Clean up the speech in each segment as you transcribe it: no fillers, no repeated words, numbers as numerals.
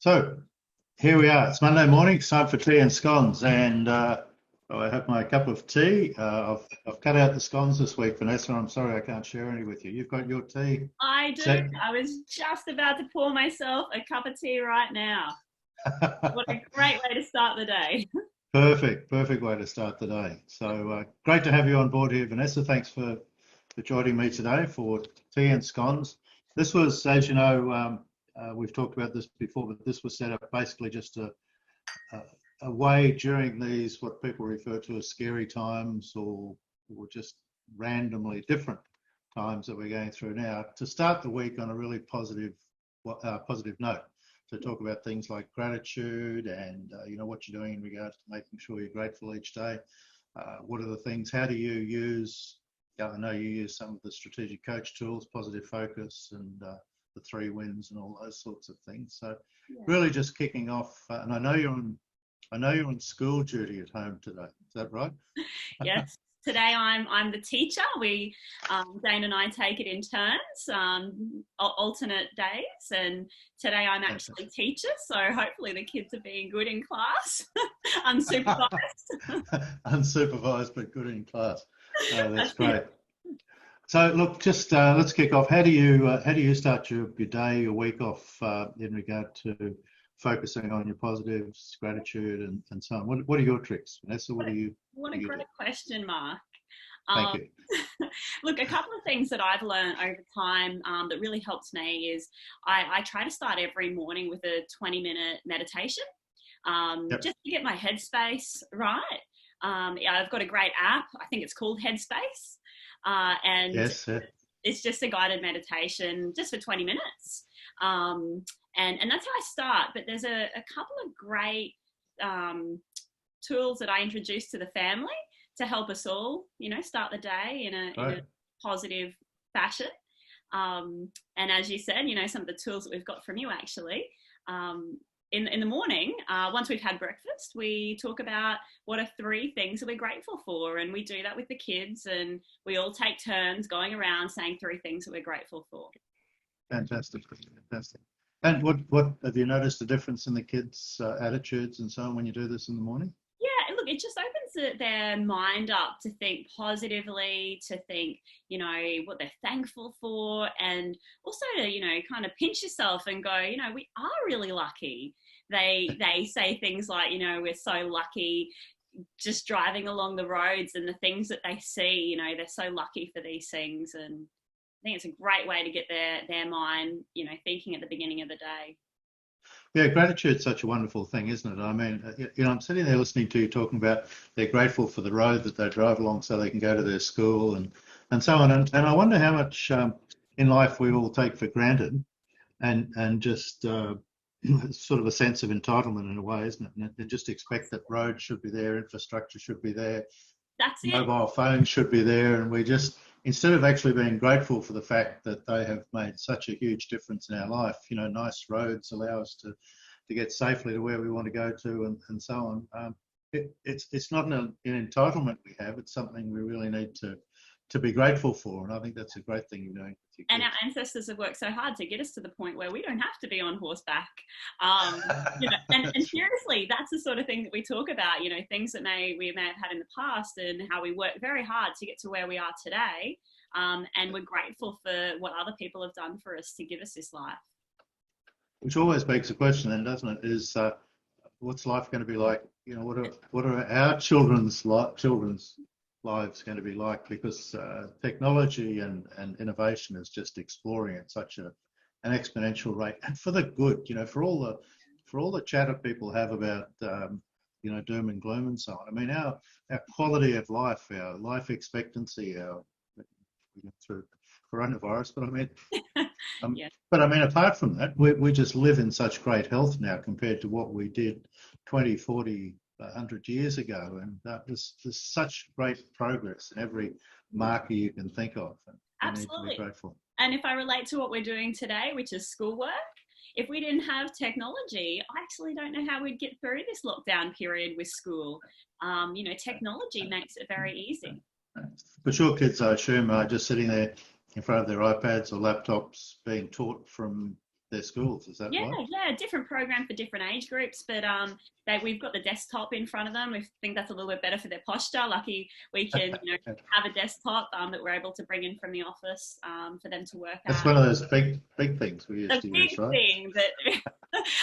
So here we are. It's Monday morning. It's time for tea and scones, and I have my cup of tea. I've cut out the scones this week, Vanessa. I'm sorry I can't share any with you. You've got your tea I do. set. I was just about to pour myself a cup of tea right now. What a great way to start the day. Perfect way to start the day. So great to have you on board here, Vanessa. Thanks for joining me today for tea and scones. This was, as you know, we've talked about this before, but this was set up basically just a way during these what people refer to as scary times or just randomly different times that we're going through now to start the week on a really positive note, to talk about things like gratitude and what you're doing in regards to making sure you're grateful each day. What are the things? How do you use? I know you use some of the strategic coach tools, positive focus, and the 3 wins and all those sorts of things. So really just kicking off. And I know you're on school duty at home today. Is that right? Yes. Today I'm the teacher. We Dane and I take it in turns, alternate days, and today I'm actually teacher. So hopefully the kids are being good in class, unsupervised. Unsupervised but good in class. Oh, that's great. So look, just let's kick off. How do you start your day, your week off in regard to focusing on your positives, gratitude, and so on? What are your tricks, Vanessa? What a great question, Mark. Thank you. Look, a couple of things that I've learned over time that really helps me is I try to start every morning with a 20-minute meditation, just to get my headspace right. I've got a great app. I think it's called Headspace. And yes, it's just a guided meditation just for 20 minutes. And that's how I start. But there's a couple of great tools that I introduce to the family to help us all, start the day in a positive fashion. And as you said, some of the tools that we've got from you actually, in the morning, once we've had breakfast, we talk about what are 3 things that we're grateful for. And we do that with the kids, and we all take turns going around saying 3 things that we're grateful for. Fantastic. And what have you noticed a difference in the kids' attitudes and so on when you do this in the morning? Yeah, look, it just opens their mind up to think positively, to think, what they're thankful for, and also to, kind of pinch yourself and go, we are really lucky. They say things like, we're so lucky just driving along the roads and the things that they see, they're so lucky for these things. And I think it's a great way to get their mind, thinking at the beginning of the day. Yeah, gratitude's such a wonderful thing, isn't it? I mean, I'm sitting there listening to you talking about they're grateful for the road that they drive along so they can go to their school and so on. And I wonder how much in life we all take for granted and just sort of a sense of entitlement in a way, isn't it? And they just expect that roads should be there, infrastructure should be there, that's it. Mobile phones should be there, and we just, instead of actually being grateful for the fact that they have made such a huge difference in our life, nice roads allow us to get safely to where we want to go to and so on. It's not an entitlement we have, it's something we really need to be grateful for, and I think that's a great thing you're doing. And our ancestors have worked so hard to get us to the point where we don't have to be on horseback. And seriously, that's the sort of thing that we talk about, things that we may have had in the past and how we work very hard to get to where we are today. And we're grateful for what other people have done for us to give us this life. Which always begs the question then, doesn't it, is what's life going to be like? What are our children's lives going to be like, because technology and innovation is just exploring at such an exponential rate, and for the good, for all the chatter people have about doom and gloom and so on. I mean, our quality of life, our life expectancy, we went through coronavirus, but I mean, apart from that, we just live in such great health now compared to what we did 20, 40, 100 years ago, and there's such great progress in every marker you can think of. And absolutely. We need to be grateful. And if I relate to what we're doing today, which is schoolwork, if we didn't have technology, I actually don't know how we'd get through this lockdown period with school. Technology makes it very easy. But your kids, I assume, are just sitting there in front of their iPads or laptops being taught from their schools. Is that Yeah, right? yeah, different program for different age groups, but we've got the desktop in front of them. We think that's a little bit better for their posture. Lucky we can, have a desktop that we're able to bring in from the office for them to work That's at. one of those big things we used The to big use, right? thing that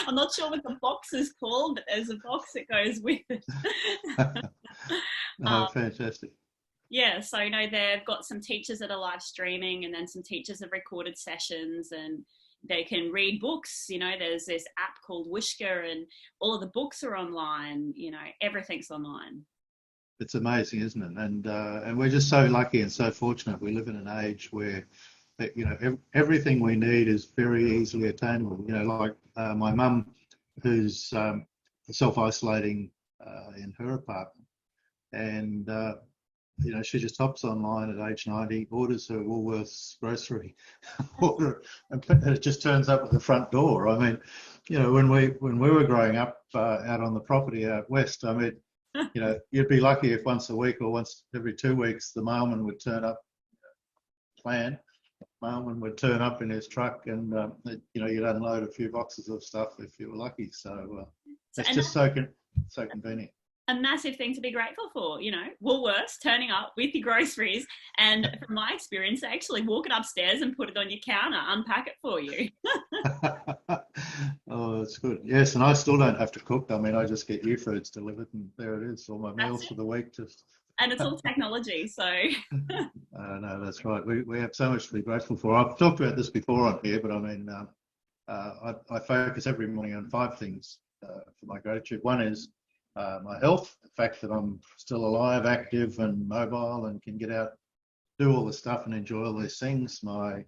I'm not sure what the box is called, but there's a box that goes with it. Oh, fantastic. Yeah, so they've got some teachers that are live streaming, and then some teachers have recorded sessions, and they can read books. There's this app called Wishka, and all of the books are online. Everything's online. It's amazing, isn't it? And we're just so lucky and so fortunate. We live in an age where everything we need is very easily attainable. Like my mum, who's self-isolating in her apartment, and she just hops online at age 90, orders her Woolworths grocery order, and it just turns up at the front door. I mean, when we were growing up out on the property out west, I mean, you'd be lucky if once a week or once every 2 weeks the mailman would turn up. Mailman would turn up in his truck, and you'd unload a few boxes of stuff if you were lucky. So it's just so convenient. A massive thing to be grateful for, Woolworths turning up with your groceries, and from my experience, they actually walk it upstairs and put it on your counter, unpack it for you. Oh, that's good. Yes, and I still don't have to cook. I mean, I just get foods delivered, and there it is, all my meals for the week. And it's all technology, so. No, that's right. We have so much to be grateful for. I've talked about this before on here, but I mean, I focus every morning on 5 things for my gratitude. One is my health, the fact that I'm still alive, active and mobile and can get out, do all the stuff and enjoy all these things. My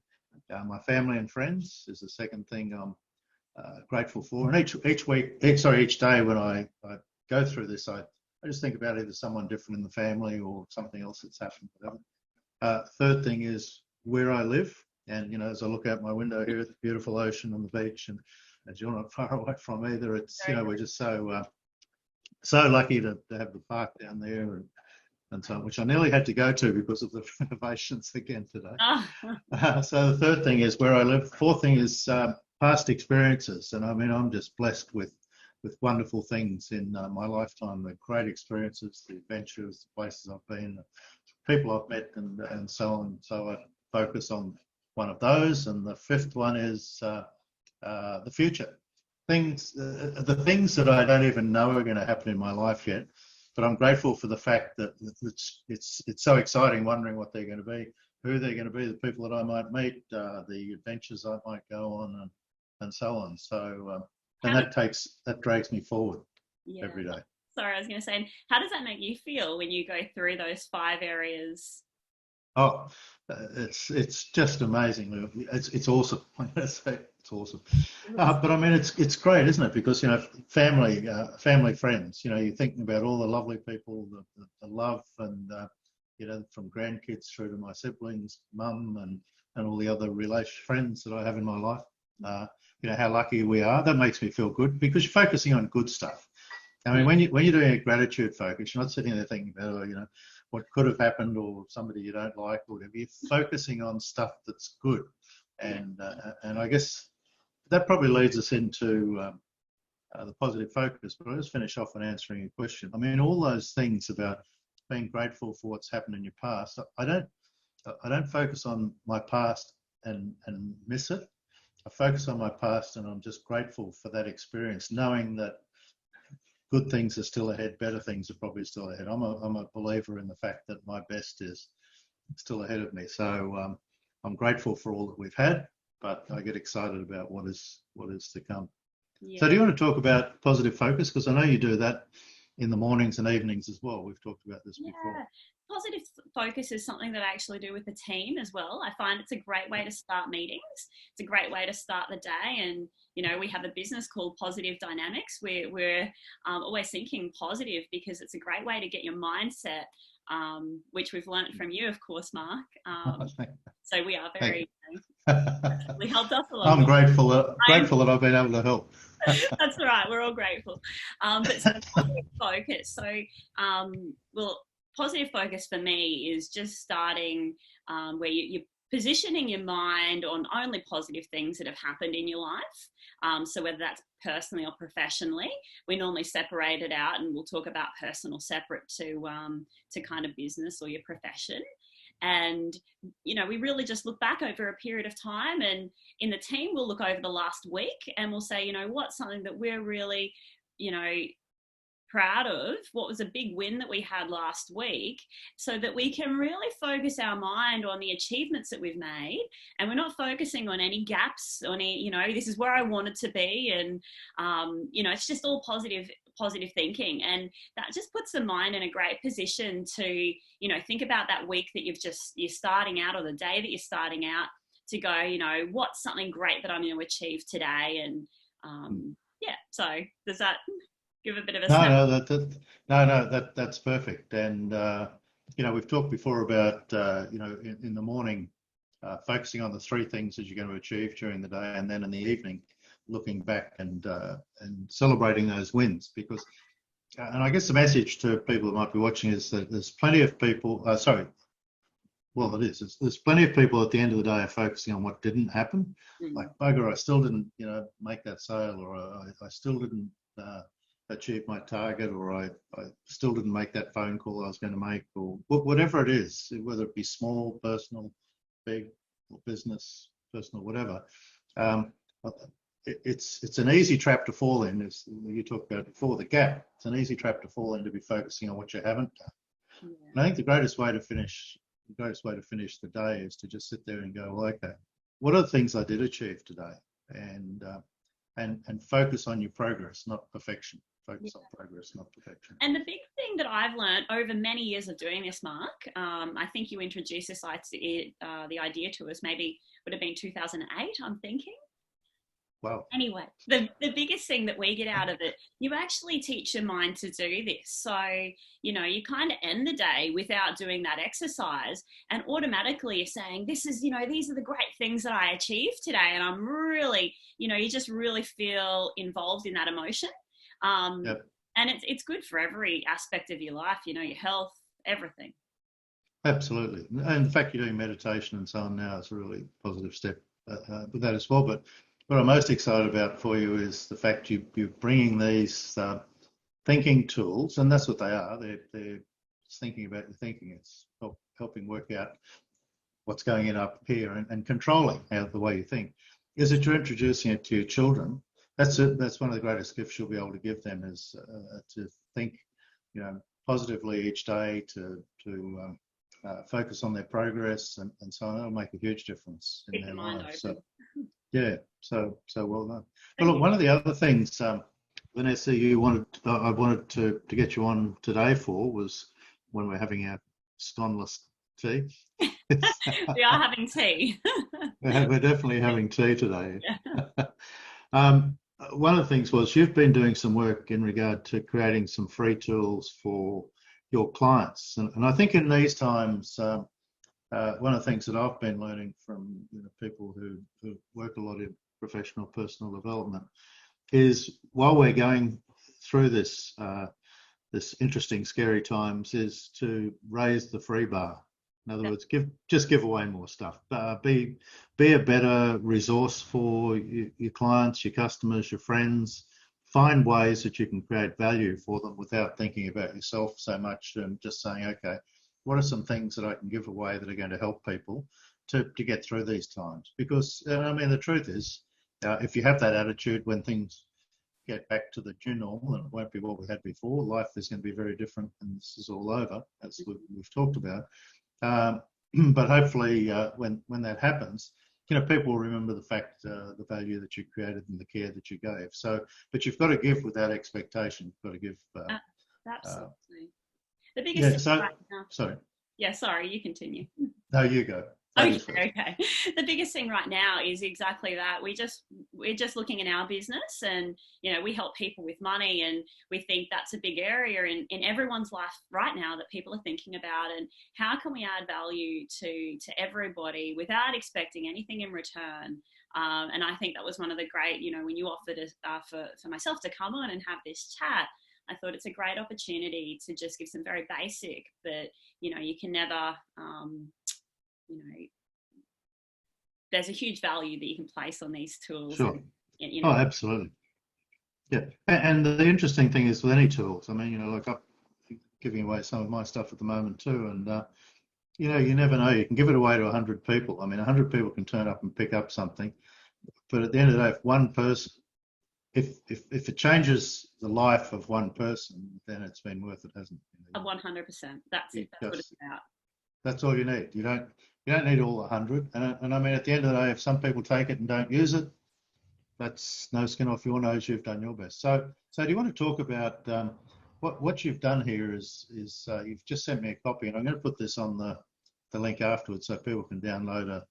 family and friends is the second thing I'm grateful for. And each day when I go through this, I just think about either someone different in the family or something else that's happened. Third thing is where I live. And, as I look out my window here at the beautiful ocean and the beach, and as you're not far away from either, it's, we're just so lucky to have the park down there and so on, which I nearly had to go to because of the renovations again today. So the third thing is where I live. Fourth thing is past experiences. And I mean, I'm just blessed with wonderful things in my lifetime, the great experiences, the adventures, the places I've been, the people I've met and so on. So I focus on one of those. And the fifth one is the future. The things that I don't even know are going to happen in my life yet, but I'm grateful for the fact that it's so exciting, wondering what they're going to be, who they're going to be, the people that I might meet, the adventures I might go on, and so on. So and that drags me forward every day. Sorry, I was going to say, how does that make you feel when you go through those 5 areas? Oh, it's just amazing. It's awesome. It's awesome. But I mean, it's great, isn't it? Because family, friends. You're thinking about all the lovely people, the love, and from grandkids through to my siblings, mum, and all the other friends that I have in my life. How lucky we are. That makes me feel good because you're focusing on good stuff. I mean, when you're doing a gratitude focus, you're not sitting there thinking about, what could have happened or somebody you don't like or whatever. You're focusing on stuff that's good. And I guess that probably leads us into the positive focus. But I'll just finish off on answering your question. I mean, all those things about being grateful for what's happened in your past, I don't focus on my past and miss it. I focus on my past and I'm just grateful for that experience, knowing that good things are still ahead, better things are probably still ahead. I'm a believer in the fact that my best is still ahead of me. So I'm grateful for all that we've had, but I get excited about what is to come. Yeah. So do you want to talk about positive focus? Because I know you do that in the mornings and evenings as well. We've talked about this before. Positive focus is something that I actually do with the team as well. I find it's a great way to start meetings. It's a great way to start the day. And, we have a business called Positive Dynamics. We're always thinking positive because it's a great way to get your mindset, which we've learned from you, of course, Mark. So we are very, we helped us a lot. I'm grateful that I've been able to help. That's right. We're all grateful. But so positive focus. So, positive focus for me is just starting where you positioning your mind on only positive things that have happened in your life. So whether that's personally or professionally, we normally separate it out, and we'll talk about personal separate to kind of business or your profession. And, you know, we really just look back over a period of time, and in the team, we'll look over the last week and we'll say, you know, what's something that we're really, you know, proud of, what was a big win that we had last week, so that we can really focus our mind on the achievements that we've made, and we're not focusing on any gaps, on any, you know, this is where I wanted to be, and you know, it's just all positive thinking, and that just puts the mind in a great position to, you know, think about that week that you're starting out, or the day that you're starting out, to go, you know, what's something great that I'm going to achieve today. And yeah, so does that give a bit of a that's perfect. And you know, we've talked before about you know, in the morning, focusing on the three things that you're going to achieve during the day, and then in the evening looking back and celebrating those wins. Because and I guess the message to people that might be watching is that there's plenty of people there's plenty of people at the end of the day are focusing on what didn't happen. Like, bugger, I still didn't, you know, make that sale, or I still didn't achieve my target, or I still didn't make that phone call I was going to make, or whatever it is, whether it be small, personal, big, or business, personal, whatever. It's an easy trap to fall in, as you talked about before, the gap. It's an easy trap to fall in, to be focusing on what you haven't done. Yeah. And I think the greatest way to finish the day is to just sit there and go, well, okay, what are the things I did achieve today? And focus on your progress, not perfection. Focus on progress, not perfection. And the big thing that I've learned over many years of doing this, Mark, I think you introduced this the idea to us, maybe would have been 2008, I'm thinking. Wow. Anyway, the biggest thing that we get out of it, you actually teach your mind to do this. So, you know, you kind of end the day without doing that exercise, and automatically you're saying, this is, you know, these are the great things that I achieved today. And I'm really, you know, you just really feel involved in that emotion. Yep. And it's good for every aspect of your life, you know, your health, everything. Absolutely. And the fact you're doing meditation and so on now is a really positive step with that as well. But what I'm most excited about for you is the fact you're bringing these thinking tools, and that's what they are. They're thinking about your thinking. It's helping work out what's going in up here, and controlling the way you think. Is that you're introducing it to your children. That's one of the greatest gifts you'll be able to give them, is to think, you know, positively each day, to focus on their progress, and so on. It'll make a huge difference in their lives. So, yeah, so well done. Well, look, one of the other things, Vanessa, I wanted to get you on today for, was when we're having our sconeless tea. We are having tea. We're definitely having tea today. Yeah. One of the things was, you've been doing some work in regard to creating some free tools for your clients, and I think in these times, one of the things that I've been learning from, you know, people who work a lot in professional personal development is, while we're going through this interesting, scary times, is to raise the free bar. In other words, give away more stuff. Be a better resource for your clients, your customers, your friends. Find ways that you can create value for them without thinking about yourself so much, and just saying, okay, what are some things that I can give away that are going to help people to get through these times? Because, I mean, the truth is, if you have that attitude when things get back to the new normal, and it won't be what we had before, life is going to be very different, and this is all over, as we've talked about. But hopefully, when that happens, you know, people will remember the fact, the value that you created and the care that you gave. So, but you've got to give without expectation. You've got to give. Absolutely. The biggest thing right now. Sorry. Yeah, sorry, you continue. No, you go. Okay. The biggest thing right now is exactly that. We're just looking in our business, and, you know, we help people with money, and we think that's a big area in everyone's life right now that people are thinking about, and how can we add value to everybody without expecting anything in return. And I think that was one of the great, you know, when you offered for myself to come on and have this chat, I thought it's a great opportunity to just give some very basic, but, you know, you can never, you know, there's a huge value that you can place on these tools. Sure. And, Oh, absolutely. Yeah. And the interesting thing is with any tools, I mean, like I'm giving away some of my stuff at the moment too, and you never know. You can give it away to 100 people. I mean, 100 people can turn up and pick up something, but at the end of the day, if one person, if it changes the life of one person, then it's been worth it, hasn't it? 100%. That's it. That's what it's about. That's all you need. You don't need all 100. And I mean, at the end of the day, if some people take it and don't use it, that's no skin off your nose. You've done your best. So do you want to talk about what you've done here? Is you've just sent me a copy, and I'm going to put this on the link afterwards so people can download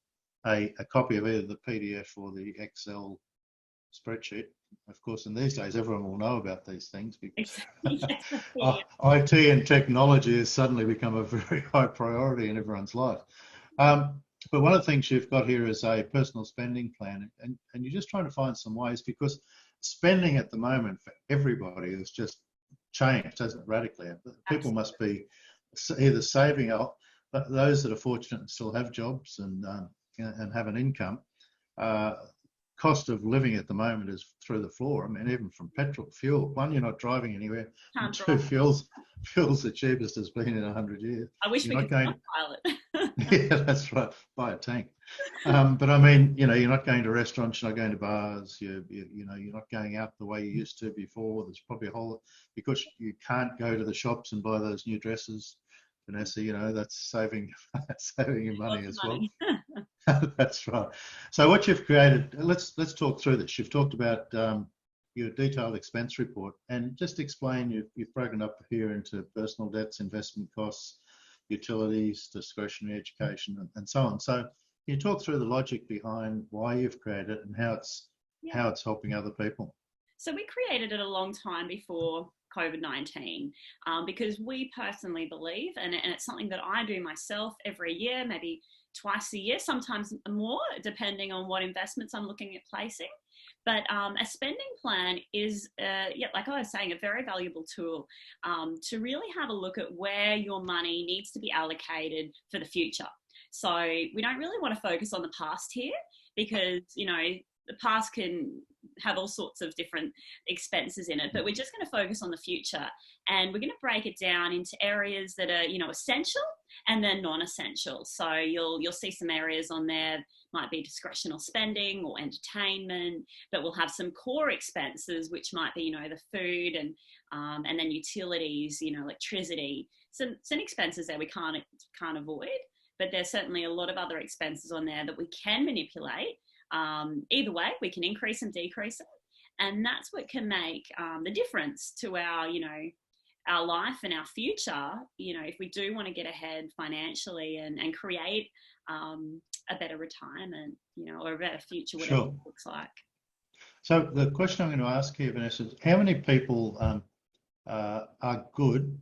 a copy of either the PDF or the Excel spreadsheet. Of course, in these days, everyone will know about these things because IT and technology has suddenly become a very high priority in everyone's life. But one of the things you've got here is a personal spending plan, and you're just trying to find some ways, because spending at the moment for everybody has just changed, hasn't it, radically? People must be either saving up, but those that are fortunate and still have jobs and have an income. Cost of living at the moment is through the floor. I mean, even from petrol, fuel. One, you're not driving anywhere. And two, fuel's the cheapest it's been in 100 years. I wish we could pilot. Yeah, that's right. Buy a tank. But I mean, you're not going to restaurants, you're not going to bars. You're not going out the way you used to before. There's probably a whole, because you can't go to the shops and buy those new dresses, Vanessa. That's saving you money as well. That's right. So what you've created, let's talk through this. You've talked about your detailed expense report, and just explain, you've broken up here into personal debts, investment costs, utilities, discretionary education, and so on. So can you talk through the logic behind why you've created it and how it's helping other people? So we created it a long time before COVID-19 because we personally believe, and it's something that I do myself every year, maybe twice a year, sometimes more, depending on what investments I'm looking at placing. But a spending plan is, like I was saying, a very valuable tool to really have a look at where your money needs to be allocated for the future. So we don't really want to focus on the past here because, the past can have all sorts of different expenses in it, but we're just going to focus on the future, and we're going to break it down into areas that are, essential and then non-essential. So you'll see some areas on there, might be discretional spending or entertainment, but we'll have some core expenses, which might be, the food and then utilities, electricity, some expenses that we can't avoid, but there's certainly a lot of other expenses on there that we can manipulate. Either way, we can increase and decrease it. And that's what can make the difference to our, our life and our future, if we do want to get ahead financially and create a better retirement, or a better future, whatever it looks like. So the question I'm going to ask here, Vanessa, is how many people are good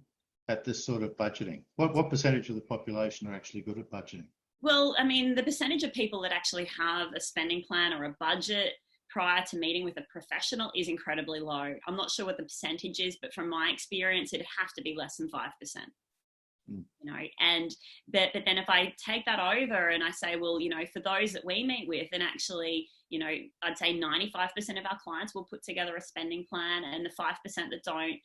at this sort of budgeting? What percentage of the population are actually good at budgeting? Well, I mean, the percentage of people that actually have a spending plan or a budget prior to meeting with a professional is incredibly low. I'm not sure what the percentage is, but from my experience, it'd have to be less than 5%. But then if I take that over and I say, well, for those that we meet with, and actually, I'd say 95% of our clients will put together a spending plan, and the 5% that don't,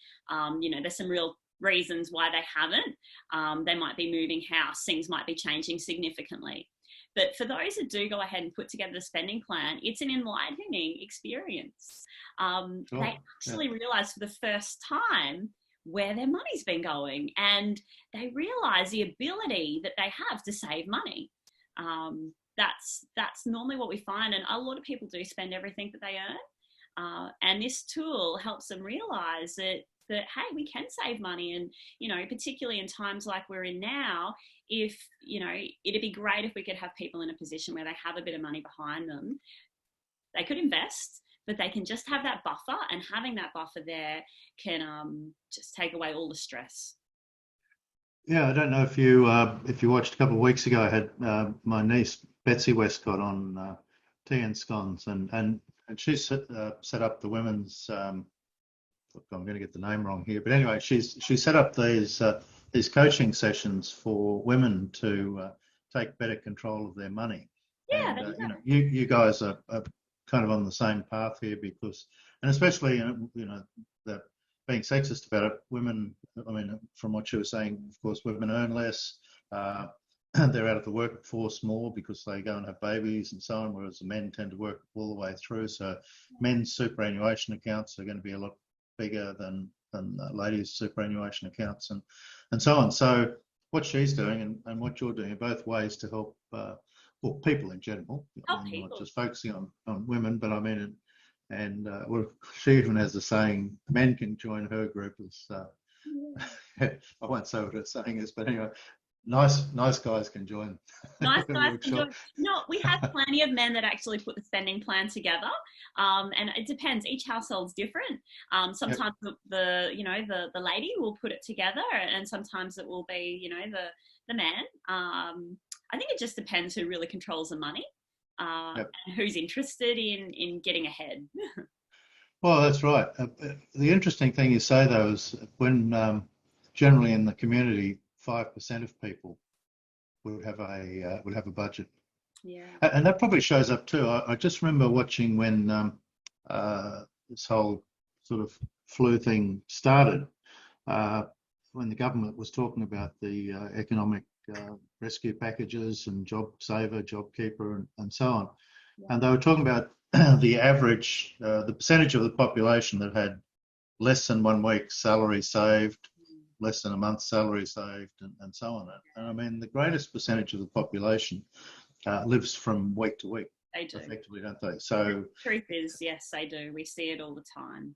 there's some real reasons why they haven't. They might be moving house, things might be changing significantly. But for those that do go ahead and put together the spending plan, it's an enlightening experience. They actually realise for the first time where their money's been going, and they realise the ability that they have to save money. That's normally what we find, and a lot of people do spend everything that they earn. And this tool helps them realise that hey, we can save money. And, particularly in times like we're in now, if, it'd be great if we could have people in a position where they have a bit of money behind them. They could invest, but they can just have that buffer, and having that buffer there can just take away all the stress. Yeah, I don't know if you watched a couple of weeks ago. I had my niece Betsy Westcott on Tea Scones, and she set up the women's. Look, I'm going to get the name wrong here, but anyway, she set up these coaching sessions for women to take better control of their money. Yeah, And there you go. you guys are kind of on the same path here because, and especially that being sexist about it, women. I mean, from what you were saying, of course, women earn less. Uh, they're out of the workforce more because they go and have babies and so on, whereas the men tend to work all the way through. So men's superannuation accounts are going to be a lot bigger than ladies' superannuation accounts and so on. So what she's doing and what you're doing are both ways to help well, people in general. Help I mean, people. not just focusing on women, but I mean, well, she even has a saying, men can join her group as, I won't say what her saying is, but anyway, nice guys can join. Nice guys can workshop. join. No, we have plenty of men that actually put the spending plan together, and it depends. Each household's different. Sometimes the lady will put it together, and sometimes it will be the man. I think it just depends who really controls the money, and who's interested in getting ahead. Well, that's right. The interesting thing you say though is when generally in the community, 5% of people would have a budget. Yeah. And that probably shows up too. I just remember watching when this whole sort of flu thing started, when the government was talking about the economic rescue packages and JobSaver, JobKeeper, and so on. Yeah. And they were talking about the average, the percentage of the population that had less than 1 week's salary saved, less than a month's salary saved, and so on. And I mean, the greatest percentage of the population lives from week to week. They do. Effectively, don't they? So the truth is, yes, they do. We see it all the time.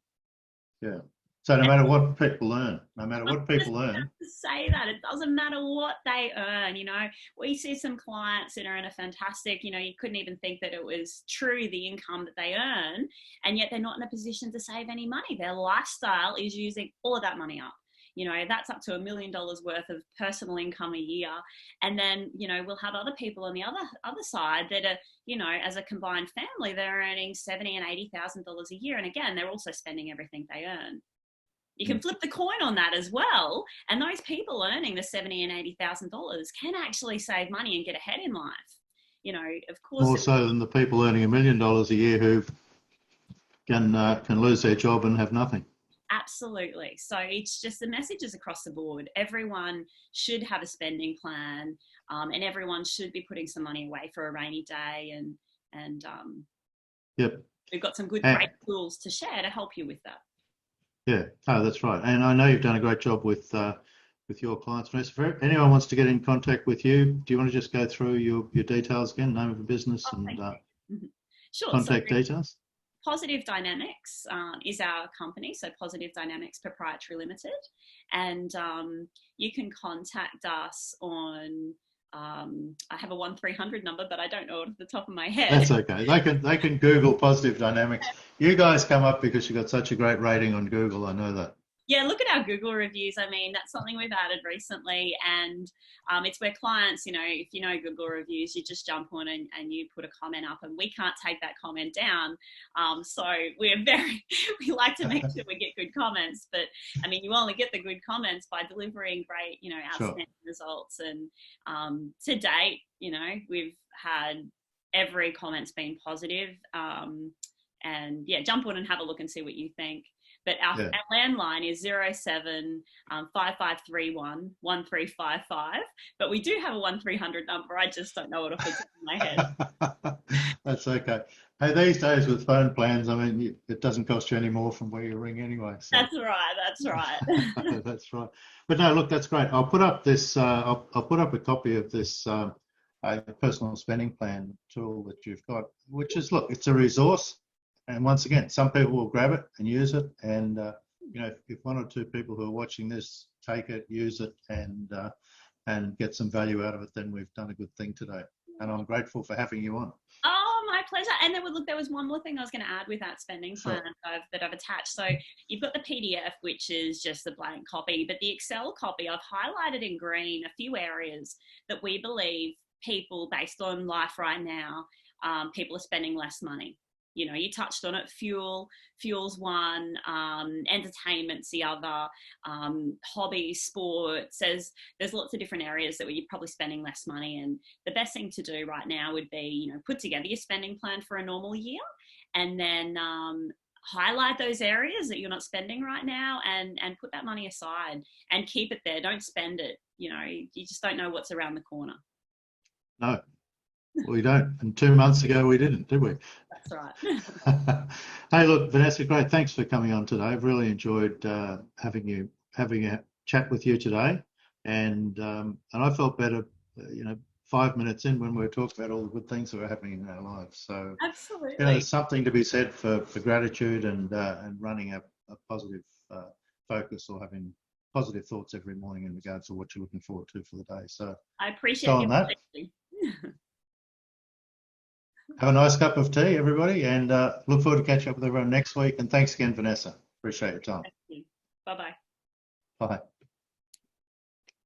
yeah. So no matter what people earn, To say that it doesn't matter what they earn. We see some clients that earn a fantastic. You couldn't even think that it was true the income that they earn, and yet they're not in a position to save any money. Their lifestyle is using all of that money up. That's up to $1 million worth of personal income a year. And then, we'll have other people on the other side that are, as a combined family, they're earning $70,000 and $80,000 a year. And again, they're also spending everything they earn. You can flip the coin on that as well. And those people earning the $70,000 and $80,000 can actually save money and get ahead in life. Of course. More so than the people earning $1 million a year who can lose their job and have nothing. Absolutely. So it's just the messages across the board. Everyone should have a spending plan, and everyone should be putting some money away for a rainy day. And yep. We've got some great tools to share to help you with that. Yeah. Oh, that's right. And I know you've done a great job with your clients. Vanessa, if anyone wants to get in contact with you, do you want to just go through your details again, name of the business and sure. Contact details? Positive Dynamics is our company, so Positive Dynamics Proprietary Limited, and you can contact us on. I have a 1300 number, but I don't know it off the top of my head. That's okay. They can Google Positive Dynamics. You guys come up because you got such a great rating on Google. I know that. Yeah, look at our Google reviews. I mean, that's something we've added recently, and it's where clients, if you know Google reviews, you just jump on and you put a comment up, and we can't take that comment down. So we like to make sure we get good comments, but I mean, you only get the good comments by delivering great, outstanding results. And to date, we've had every comment's been positive. And yeah, jump on and have a look and see what you think. But our landline is 07 5531 1355. But we do have a 1300 number. I just don't know it off the top of my head. That's okay. Hey, these days with phone plans, I mean, it doesn't cost you any more from where you ring anyway. So. That's right. That's right. But no, look, that's great. I'll put up this. I'll put up a copy of this personal spending plan tool that you've got, which is, look, it's a resource. And once again, some people will grab it and use it. And, if one or two people who are watching this take it, use it, and get some value out of it, then we've done a good thing today. And I'm grateful for having you on. Oh, my pleasure. And there was one more thing I was going to add with that spending plan that I've attached. So you've got the PDF, which is just the blank copy, but the Excel copy, I've highlighted in green a few areas that we believe people, based on life right now, people are spending less money. you touched on it. Fuel's one, entertainment's the other, hobbies, sports. There's lots of different areas that where you're probably spending less money. And the best thing to do right now would be, put together your spending plan for a normal year, and then highlight those areas that you're not spending right now, and put that money aside and keep it there. Don't spend it. You just don't know what's around the corner. No. We don't. And 2 months ago, we didn't, did we? That's right. Hey, look, Vanessa, great. Thanks for coming on today. I've really enjoyed having a chat with you today, and I felt better, 5 minutes in when we were talking about all the good things that were happening in our lives. So absolutely, there's something to be said for gratitude and running a positive focus, or having positive thoughts every morning in regards to what you're looking forward to for the day. So I appreciate that. Have a nice cup of tea, everybody, and look forward to catching up with everyone next week. And thanks again, Vanessa. Appreciate your time. Thank you. Bye-bye. Bye.